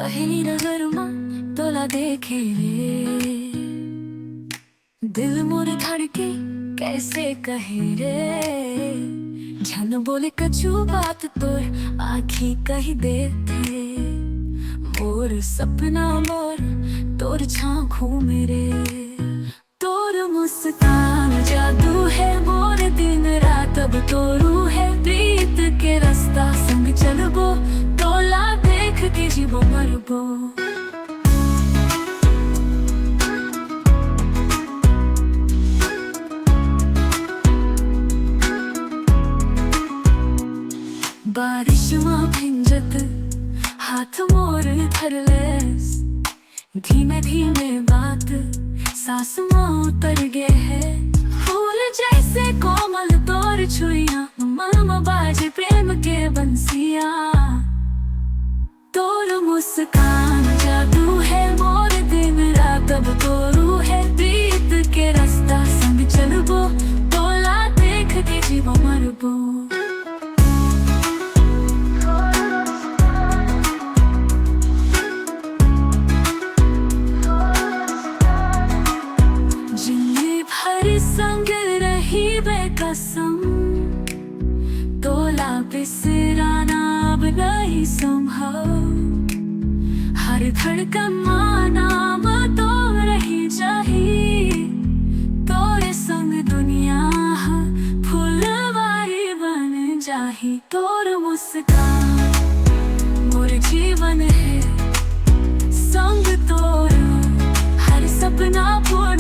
पहली नजर में तोला देखे रे, दिल मोर धड़के कैसे कहे रे। झन बोले कछु बात तोर आखी कही देते, मोर सपना मोर तोर झांखों मेरे। तोर मुस्कान जादू है मोर दिन रात, अब तोरू है प्रीत के रास्ता संग चलबो, तोला देख के जीवो मरबो। बारिश में भिंजत हाथ मोर धरलेस, धीमे धीमे बात सांस में उतर गे है। फूल जैसे कोमल तोर छुइया, मन बाजे प्रेम के बंसिया। तोर मुस्कान जादू है मोर दिन रात, अब तोरू है प्रीत के रास्ता संग चलबो, तोला देख के जीवो मरबो। संग रही बेकसम, तोला बिसराना अब नहीं संभव। हर धड़कन माना तो रही जाही, तोरे संग दुनिया फुलवारी बन जाही। तोर मुस्कान मोर जीवन है, संग तोर हर सपना पूरा